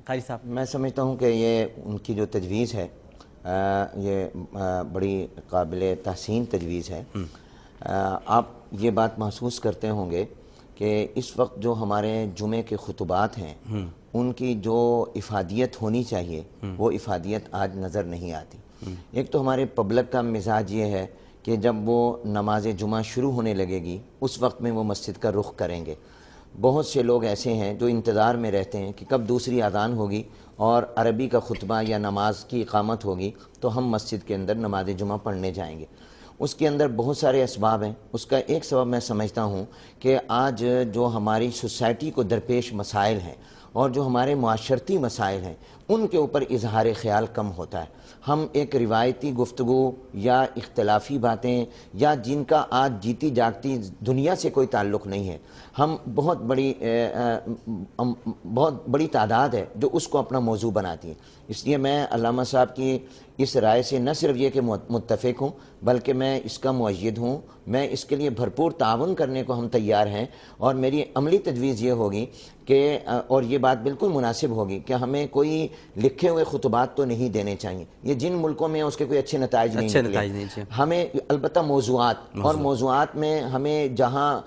قاری صاحب؟ میں سمجھتا ہوں کہ یہ ان کی جو تجویز ہے یہ بڑی قابل تحسین تجویز ہے۔ آپ یہ بات محسوس کرتے ہوں گے کہ اس وقت جو ہمارے جمعے کے خطبات ہیں ان کی جو افادیت ہونی چاہیے وہ افادیت آج نظر نہیں آتی۔ ایک تو ہمارے پبلک کا مزاج یہ ہے کہ جب وہ نماز جمعہ شروع ہونے لگے گی اس وقت میں وہ مسجد کا رخ کریں گے۔ بہت سے لوگ ایسے ہیں جو انتظار میں رہتے ہیں کہ کب دوسری اذان ہوگی اور عربی کا خطبہ یا نماز کی اقامت ہوگی تو ہم مسجد کے اندر نماز جمعہ پڑھنے جائیں گے۔ اس کے اندر بہت سارے اسباب ہیں۔ اس کا ایک سبب میں سمجھتا ہوں کہ آج جو ہماری سوسائٹی کو درپیش مسائل ہیں اور جو ہمارے معاشرتی مسائل ہیں ان کے اوپر اظہار خیال کم ہوتا ہے۔ ہم ایک روایتی گفتگو یا اختلافی باتیں یا جن کا آج جیتی جاگتی دنیا سے کوئی تعلق نہیں ہے، ہم بہت بڑی تعداد ہے جو اس کو اپنا موضوع بناتی ہیں۔ اس لیے میں علامہ صاحب کی اس رائے سے نہ صرف یہ کہ متفق ہوں بلکہ میں اس کا مؤید ہوں۔ میں اس کے لیے بھرپور تعاون کرنے کو ہم تیار ہیں، اور میری عملی تجویز یہ ہوگی کہ اور یہ بات بالکل مناسب ہوگی کہ ہمیں کوئی لکھے ہوئے خطبات تو نہیں دینے چاہیے۔ یہ جن ملکوں میں اس کے کوئی اچھے نتائج نہیں نکلے، ہمیں البتہ موضوعات میں ہمیں جہاں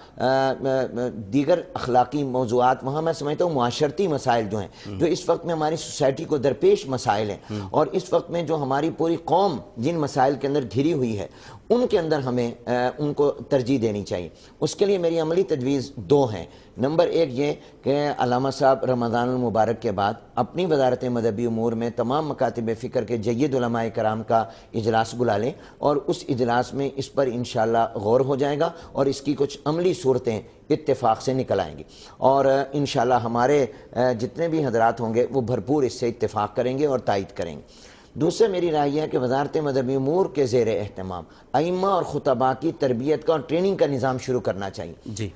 دیگر اخلاقی موضوعات، وہاں میں سمجھتا ہوں معاشرتی مسائل جو ہیں جو اس وقت میں ہماری سوسائٹی کو درپیش مسائل ہیں اور اس وقت میں جو ہماری پوری قوم جن مسائل کے اندر گھری ہوئی ہے ان کے اندر ہمیں ان کو ترجیح دینی چاہیے۔ اس کے لیے میری عملی تجویز دو ہیں۔ نمبر ایک یہ کہ علامہ صاحب رمضان المبارک کے بعد اپنی وزارت مذہبی امور میں تمام مکاتب فکر کے جید علماء کرام کا اجلاس بلا لیں اور اس اجلاس میں اس پر انشاءاللہ غور ہو جائے گا اور اس کی کچھ عملی صورتیں اتفاق سے نکل آئیں گی، اور انشاءاللہ ہمارے جتنے بھی حضرات ہوں گے وہ بھرپور اس سے اتفاق کریں گے اور تائید کریں گے۔ دوسرے میری رائے یہ ہے کہ وزارت مذہبی امور کے زیر اہتمام ائمہ اور خطباء کی تربیت کا اور ٹریننگ کا نظام شروع کرنا چاہیے۔ جی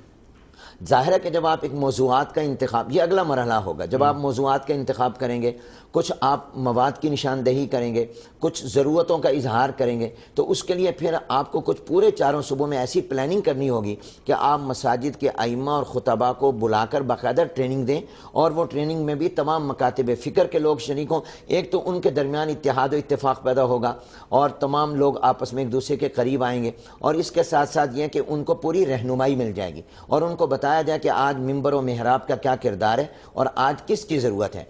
ظاہر ہے کہ جب آپ ایک موضوعات کا انتخاب، یہ اگلا مرحلہ ہوگا، جب آپ موضوعات کا انتخاب کریں گے، کچھ آپ مواد کی نشاندہی کریں گے، کچھ ضرورتوں کا اظہار کریں گے، تو اس کے لیے پھر آپ کو کچھ پورے چاروں صوبوں میں ایسی پلاننگ کرنی ہوگی کہ آپ مساجد کے ائمہ اور خطباء کو بلا کر باقاعدہ ٹریننگ دیں، اور وہ ٹریننگ میں بھی تمام مکاتب فکر کے لوگ شریک ہوں۔ ایک تو ان کے درمیان اتحاد و اتفاق پیدا ہوگا اور تمام لوگ آپس میں ایک دوسرے کے قریب آئیں گے، اور اس کے ساتھ ساتھ یہ کہ ان کو پوری رہنمائی مل جائے گی اور ان کو بتایا جائے کہ آج منبر و محراب کا کیا کردار ہے اور آج کس کی ضرورت ہے۔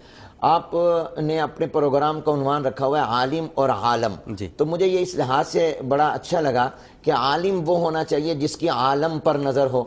آپ نے اپنے پروگرام کا عنوان رکھا ہوا ہے عالم اور عالم، تو مجھے یہ اس لحاظ سے بڑا اچھا لگا کہ عالم وہ ہونا چاہیے جس کی عالم پر نظر ہو،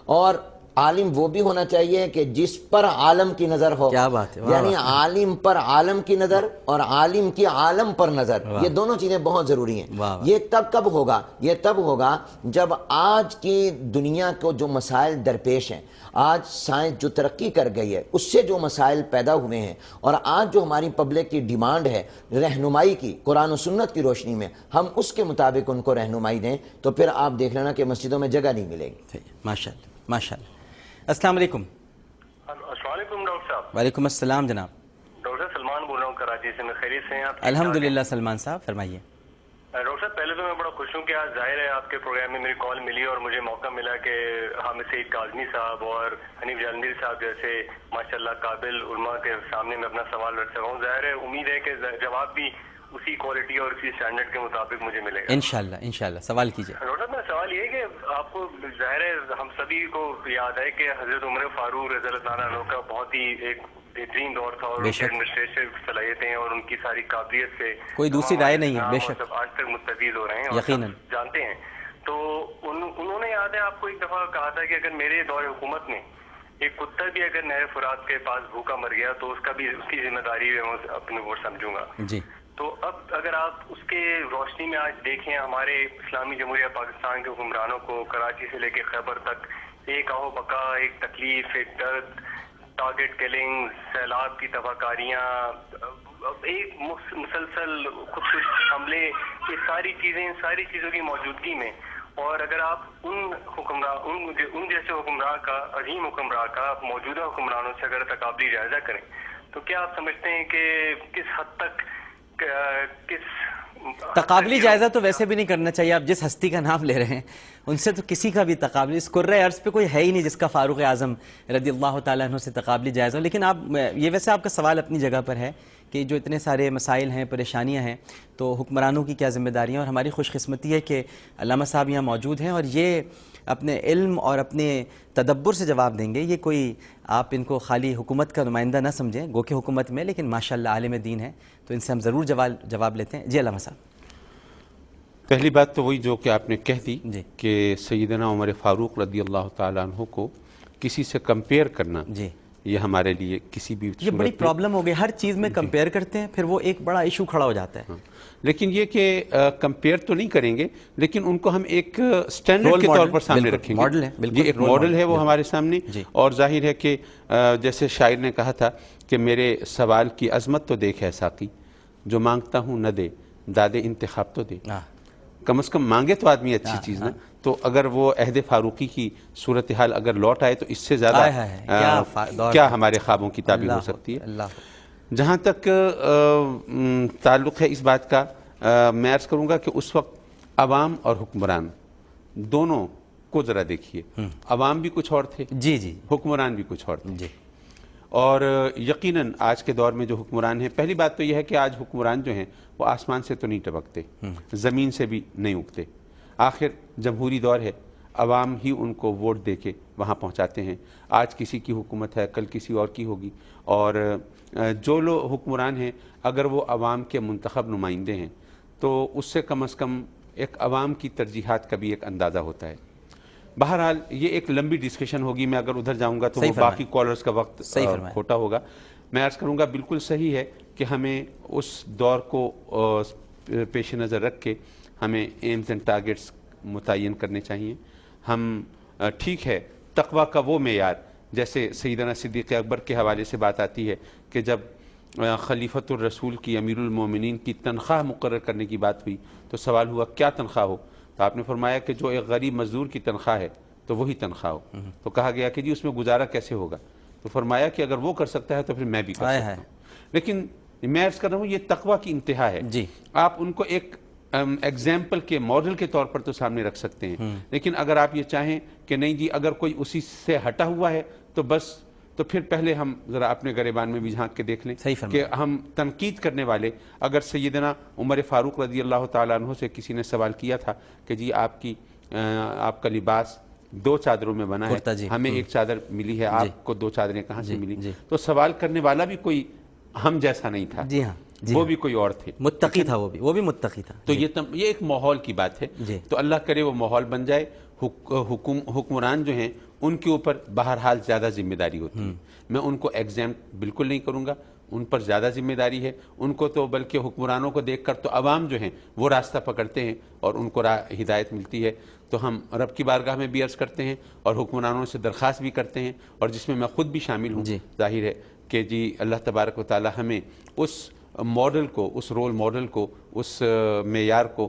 اور عالم وہ بھی ہونا چاہیے کہ جس پر عالم کی نظر ہو۔ کیا بات ہے، یعنی عالم پر عالم کی نظر اور عالم کی عالم پر نظر، یہ دونوں چیزیں بہت ضروری ہیں۔ یہ تب کب ہوگا؟ یہ تب ہوگا جب آج کی دنیا کو جو مسائل درپیش ہیں، آج سائنس جو ترقی کر گئی ہے اس سے جو مسائل پیدا ہوئے ہیں، اور آج جو ہماری پبلک کی ڈیمانڈ ہے رہنمائی کی قرآن و سنت کی روشنی میں، ہم اس کے مطابق ان کو رہنمائی دیں تو پھر آپ دیکھ لینا کہ مسجدوں میں جگہ نہیں ملے گی۔ ماشاءاللہ ماشاءاللہ۔ السلام علیکم۔ السلام علیکم ڈاکٹر صاحب۔ وعلیکم السلام جناب۔ ڈاکٹر سلمان بول رہا ہوں کراچی سے، میں خیریت سے ہیں آپ؟ الحمدللہ سلمان صاحب فرمائیے۔ ڈاکٹر صاحب پہلے تو میں بڑا خوش ہوں کہ آج ظاہر ہے آپ کے پروگرام میں میری کال ملی اور مجھے موقع ملا کہ حامد سعید کاظمی صاحب اور حنیف جالندھری صاحب جیسے ماشاءاللہ قابل علماء کے سامنے میں اپنا سوال رکھ سکا ہوں۔ ظاہر ہے امید ہے کہ جواب بھی اسی کوالٹی اور اسی اسٹینڈرڈ کے مطابق مجھے ملے گا انشاءاللہ انشاءاللہ۔ سوال کیجیے۔ ڈاکٹر میرا سوال یہ ہے کہ آپ کو ظاہر ہے ہم سبھی کو یاد ہے کہ حضرت عمر فاروق رضی اللہ تعالیٰ عنہ کا بہت ہی ایک بہترین دور تھا، اور ان کی ایڈمنسٹریٹو صلاحیتیں اور ان کی ساری قابلیت سے کوئی دوسری رائے نہیں ہے، بے شک آج تک مستفید ہو رہے ہیں اور جانتے ہیں۔ تو انہوں نے یاد ہے آپ کو ایک دفعہ کہا تھا کہ اگر میرے دور حکومت میں ایک کتا بھی اگر نہر فرات کے پاس بھوکا مر گیا تو اس کا بھی اس کی ذمہ داری میں اپنے اوپر سمجھوں گا۔ جی تو اب اگر آپ اس کے روشنی میں آج دیکھیں ہمارے اسلامی جمہوریہ پاکستان کے حکمرانوں کو کراچی سے لے کے خیبر تک ایک آہو بقا، ایک تکلیف، ایک درد، ٹارگٹ کلنگ، سیلاب کی تباہ کاریاں، ایک مسلسل خودکش حملے، یہ ساری چیزوں کی موجودگی میں، اور اگر آپ ان جیسے حکمراں کا، عظیم حکمراں کا موجودہ حکمرانوں سے اگر تقابلی جائزہ کریں تو کیا آپ سمجھتے ہیں کہ کس حد تک کس تقابلی جائزہ تو ویسے بھی نہیں کرنا چاہیے. آپ جس ہستی کا نام لے رہے ہیں ان سے تو کسی کا بھی تقابلی اس کرۂ ارض پہ کوئی ہے ہی نہیں جس کا فاروق اعظم رضی اللہ تعالیٰ عنہ سے تقابلی جائزہ ہو. لیکن آپ یہ ویسے آپ کا سوال اپنی جگہ پر ہے کہ جو اتنے سارے مسائل ہیں، پریشانیاں ہیں، تو حکمرانوں کی کیا ذمہ داریاں. اور ہماری خوش قسمتی ہے کہ علامہ صاحب یہاں موجود ہیں اور یہ اپنے علم اور اپنے تدبر سے جواب دیں گے. یہ کوئی آپ ان کو خالی حکومت کا نمائندہ نہ سمجھیں، گو کہ حکومت میں، لیکن ماشاءاللہ عالم دین ہے، تو ان سے ہم ضرور جواب لیتے ہیں. جی علامہ صاحب. پہلی بات تو وہی جو کہ آپ نے کہہ دی جی کہ سیدنا عمر فاروق رضی اللہ تعالیٰ عنہ کو کسی سے کمپیئر کرنا جی یہ ہمارے لیے کسی بھی یہ بڑی پرابلم ہو گئی. ہر چیز میں کمپیئر کرتے ہیں، پھر وہ ایک بڑا ایشو کھڑا ہو جاتا ہے. لیکن یہ کہ کمپیئر تو نہیں کریں گے، لیکن ان کو ہم ایک سٹینڈرڈ کے طور پر سامنے رکھیں گے. یہ ایک ماڈل ہے وہ ہمارے سامنے. اور ظاہر ہے کہ جیسے شاعر نے کہا تھا کہ میرے سوال کی عظمت تو دیکھ ہے ساقی، جو مانگتا ہوں نہ دے دادے انتخاب تو دے. کم از کم مانگے تو آدمی اچھی چیز نا. تو اگر وہ عہد فاروقی کی صورتحال اگر لوٹ آئے تو اس سے زیادہ کیا ہمارے خوابوں کی تعبیر ہو سکتی ہے. جہاں تک تعلق ہے اس بات کا، میں عرض کروں گا کہ اس وقت عوام اور حکمران دونوں کو ذرا دیکھیے. عوام بھی کچھ اور تھے، جی جی، حکمران بھی کچھ اور تھے. جی. اور یقیناً آج کے دور میں جو حکمران ہیں، پہلی بات تو یہ ہے کہ آج حکمران جو ہیں وہ آسمان سے تو نہیں ٹپکتے، زمین سے بھی نہیں اگتے. آخر جمہوری دور ہے، عوام ہی ان کو ووٹ دے کے وہاں پہنچاتے ہیں. آج کسی کی حکومت ہے، کل کسی اور کی ہوگی. اور جو لوگ حکمران ہیں اگر وہ عوام کے منتخب نمائندے ہیں تو اس سے کم از کم ایک عوام کی ترجیحات کا بھی ایک اندازہ ہوتا ہے. بہرحال یہ ایک لمبی ڈسکشن ہوگی، میں اگر ادھر جاؤں گا تو وہ باقی کالرز کا وقت کھوٹا ہوگا. میں عرض کروں گا بالکل صحیح ہے کہ ہمیں اس دور کو پیش نظر رکھ کے ہمیں ایمز اینڈ ٹارگیٹس متعین کرنے چاہیے. ہم ٹھیک ہے تقویٰ کا وہ معیار، جیسے سیدنا صدیق اکبر کے حوالے سے بات آتی ہے کہ جب خلیفۃ الرسول کی، امیر المومنین کی تنخواہ مقرر کرنے کی بات ہوئی تو سوال ہوا کیا تنخواہ ہو. تو آپ نے فرمایا کہ جو ایک غریب مزدور کی تنخواہ ہے تو وہی تنخواہ ہو. تو کہا گیا کہ جی اس میں گزارا کیسے ہوگا؟ تو فرمایا کہ اگر وہ کر سکتا ہے تو پھر میں بھی کر سکتا ہوں. لیکن میں عرض کر رہا ہوں یہ تقویٰ کی انتہا ہے. آپ ان کو ایک ایگزامپل کے ماڈل کے طور پر تو سامنے رکھ سکتے ہیں، لیکن اگر آپ یہ چاہیں کہ نہیں جی اگر کوئی اسی سے ہٹا ہوا ہے تو بس، تو پھر پہلے ہم ذرا اپنے گریبان میں بھی جھانک کے دیکھ لیں کہ ہم تنقید کرنے والے، اگر سیدنا عمر فاروق رضی اللہ تعالیٰ عنہ سے کسی نے سوال کیا تھا کہ جی آپ کا لباس 2 چادروں میں بنا ہے، ہمیں 1 چادر ملی ہے، آپ کو 2 چادریں کہاں سے ملی؟ تو سوال کرنے والا بھی کوئی ہم جیسا نہیں تھا، وہ بھی کوئی اور تھے، متقی تھا، وہ بھی متقی تھا. تو یہ ایک ماحول کی بات ہے. تو اللہ کرے وہ ماحول بن جائے. حکمران جو ہیں ان کے اوپر بہرحال زیادہ ذمہ داری ہوتی ہے. میں ان کو ایگزام بالکل نہیں کروں گا، ان پر زیادہ ذمہ داری ہے. ان کو تو بلکہ حکمرانوں کو دیکھ کر تو عوام جو ہیں وہ راستہ پکڑتے ہیں اور ان کو ہدایت ملتی ہے. تو ہم رب کی بارگاہ میں بھی عرض کرتے ہیں اور حکمرانوں سے درخواست بھی کرتے ہیں، اور جس میں میں خود بھی شامل ہوں. ظاہر ہے کہ جی اللہ تبارک و تعالی ہمیں اس ماڈل کو، اس رول ماڈل کو، اس معیار کو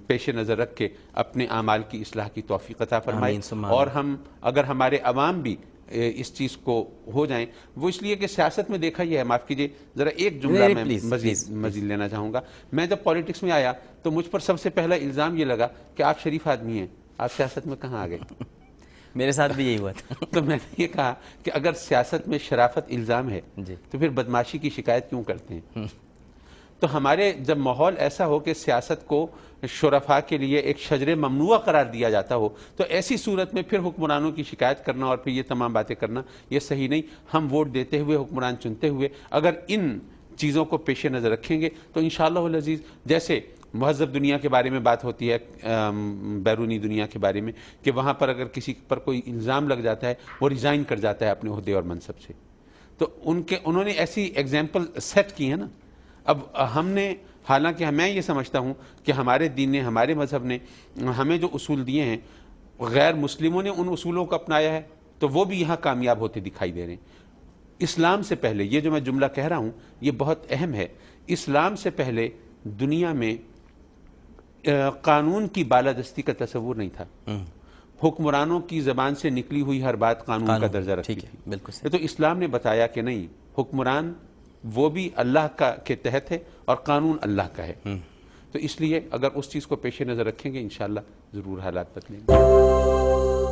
پیش نظر رکھ کے اپنے اعمال کی اصلاح کی توفیق عطا فرمائے. اور ہم اگر ہمارے عوام بھی اس چیز کو ہو جائیں، وہ اس لیے کہ سیاست میں دیکھا یہ ہے، معاف کیجیے ذرا ایک جملہ میں مزید لینا چاہوں گا. میں جب پالیٹکس میں آیا تو مجھ پر سب سے پہلا الزام یہ لگا کہ آپ شریف آدمی ہیں، آپ سیاست میں کہاں آ گئے؟ میرے ساتھ بھی یہی ہوا تھا. تو میں نے یہ کہا کہ اگر سیاست میں شرافت الزام ہے تو پھر بدماشی کی شکایت کیوں کرتے ہیں؟ تو ہمارے جب ماحول ایسا ہو کہ سیاست کو شرفاء کے لیے ایک شجر ممنوع قرار دیا جاتا ہو، تو ایسی صورت میں پھر حکمرانوں کی شکایت کرنا اور پھر یہ تمام باتیں کرنا یہ صحیح نہیں. ہم ووٹ دیتے ہوئے، حکمران چنتے ہوئے اگر ان چیزوں کو پیش نظر رکھیں گے تو انشاءاللہ العزیز، جیسے مہذب دنیا کے بارے میں بات ہوتی ہے، بیرونی دنیا کے بارے میں، کہ وہاں پر اگر کسی پر کوئی الزام لگ جاتا ہے وہ ریزائن کر جاتا ہے اپنے عہدے اور منصب سے. تو انہوں نے ایسی ایگزامپل سیٹ کی ہے نا. اب ہم نے، حالانکہ میں یہ سمجھتا ہوں کہ ہمارے دین نے، ہمارے مذہب نے ہمیں جو اصول دیے ہیں، غیر مسلموں نے ان اصولوں کو اپنایا ہے تو وہ بھی یہاں کامیاب ہوتے دکھائی دے رہے ہیں. اسلام سے پہلے، یہ جو میں جملہ کہہ رہا ہوں یہ بہت اہم ہے، اسلام سے پہلے دنیا میں قانون کی بالادستی کا تصور نہیں تھا. حکمرانوں کی زبان سے نکلی ہوئی ہر بات قانون کا درجہ رکھتی تھی. بالکل. تو اسلام نے بتایا کہ نہیں، حکمران وہ بھی اللہ کے تحت ہے اور قانون اللہ کا ہے. تو اس لیے اگر اس چیز کو پیش نظر رکھیں گے انشاءاللہ ضرور حالات بدلیں گے.